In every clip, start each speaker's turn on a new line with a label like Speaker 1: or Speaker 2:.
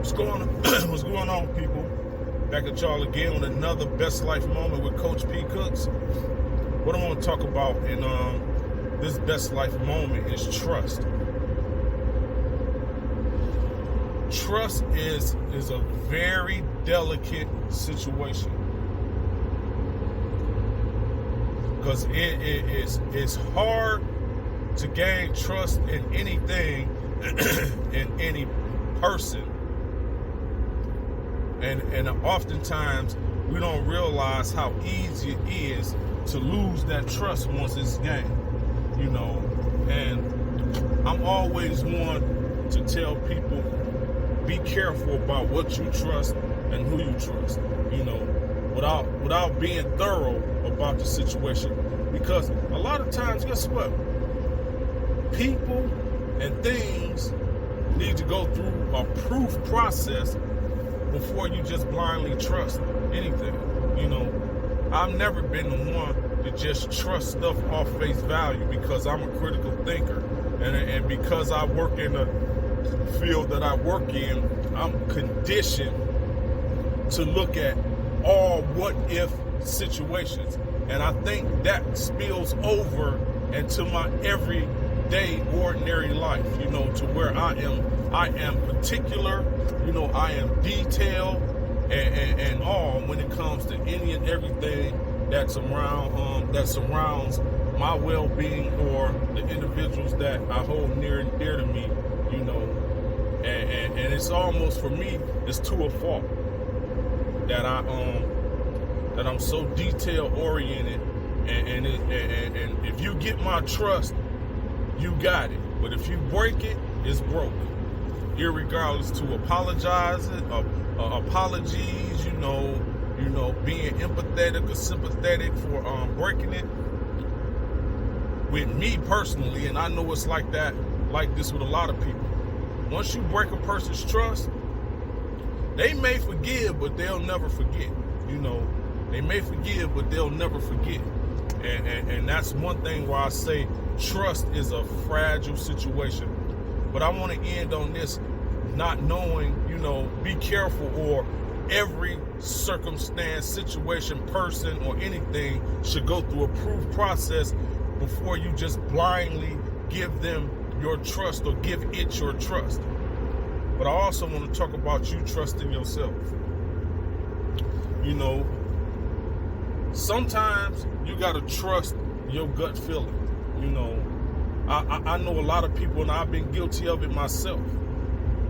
Speaker 1: What's going what's going on, people? Back at y'all again with another Best Life Moment with Coach P. Cooks. What I want to talk about in this Best Life Moment is trust. Trust is a very delicate situation because it's hard to gain trust in anything in any person. And oftentimes we don't realize how easy it is to lose that trust once it's gained, and I'm always one to tell people, be careful about what you trust and who you trust, without being thorough about the situation, because a lot of times, guess what? People and things need to go through a proof process before you just blindly trust anything. I've never been the one to just trust stuff off face value, because I'm a critical thinker, and because I work in the field that I work in, I'm conditioned to look at all what if situations, and I think that spills over into my everyday ordinary life, to where I am particular, I am detailed and all when it comes to any and everything that surrounds my well-being or the individuals that I hold near and dear to me, and it's almost, for me, it's to a fault that I'm so detail oriented, and if you get my trust, you got it. But if you break it, it's broke. Irregardless to apologizing, apologies, being empathetic or sympathetic for breaking it. With me personally, and I know it's like this with a lot of people. Once you break a person's trust, they may forgive, but they'll never forget. They may forgive, but they'll never forget. And that's one thing why I say trust is a fragile situation. But I want to end on this, not knowing, be careful, or every circumstance, situation, person, or anything should go through a proof process before you just blindly give them your trust or give it your trust. But I also want to talk about you trusting yourself. Sometimes you got to trust your gut feeling. I know a lot of people, and I've been guilty of it myself,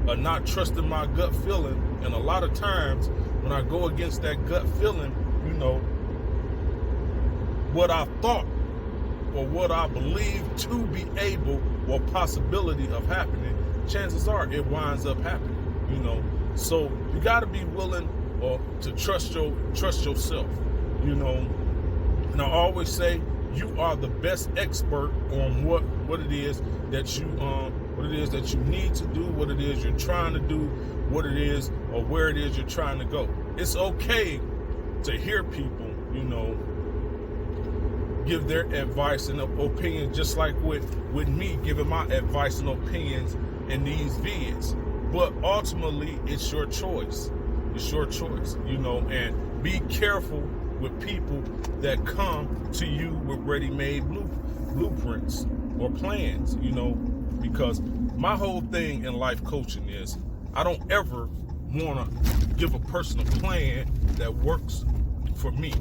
Speaker 1: of not trusting my gut feeling. And a lot of times when I go against that gut feeling, what I thought or what I believe to be able or possibility of happening, chances are it winds up happening. So you got to be willing to trust yourself. And I always say, you are the best expert on what it is that you need to do, what it is you're trying to do, what it is or where it is you're trying to go. It's okay to hear people, give their advice and opinions, just like with me giving my advice and opinions in these vids. But ultimately, it's your choice. It's your choice, and be careful with people that come to you with ready-made blueprints or plans, because my whole thing in life coaching is I don't ever want to give a person a plan that works for me.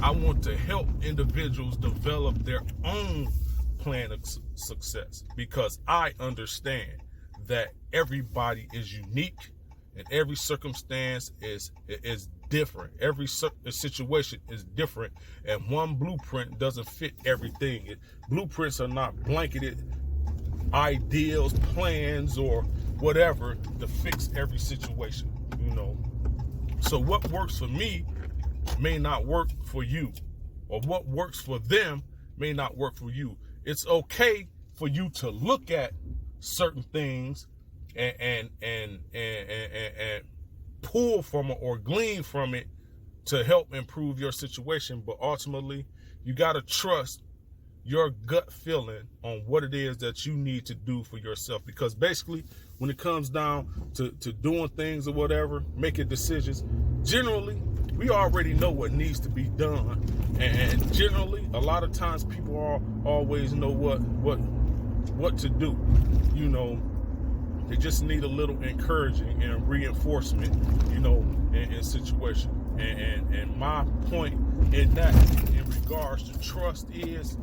Speaker 1: I want to help individuals develop their own plan of success, because I understand that everybody is unique and every circumstance is different. Every situation is different, and one blueprint doesn't fit everything. Blueprints are not blanketed ideals, plans, or whatever to fix every situation, So what works for me may not work for you, or what works for them may not work for you. It's okay for you to look at certain things and pull from it or glean from it to help improve your situation. But ultimately, you got to trust your gut feeling on what it is that you need to do for yourself. Because basically, when it comes down to doing things or whatever, making decisions, generally, we already know what needs to be done. And generally, a lot of times people always know what to do. You know, they just need a little encouraging and reinforcement, you know, in situation. And my point in that, in regards to trust, is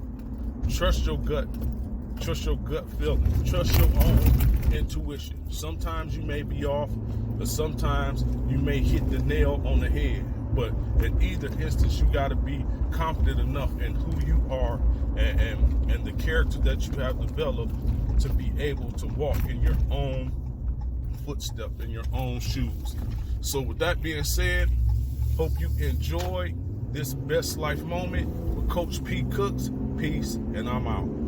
Speaker 1: trust your gut. Trust your gut feeling. Trust your own intuition. Sometimes you may be off, but sometimes you may hit the nail on the head. But in either instance, you got to be confident enough in who you are and the character that you have developed to be able to walk in your own footsteps, in your own shoes. So with that being said, hope you enjoyed this Best Life Moment with Coach P. Cooks. Peace, and I'm out.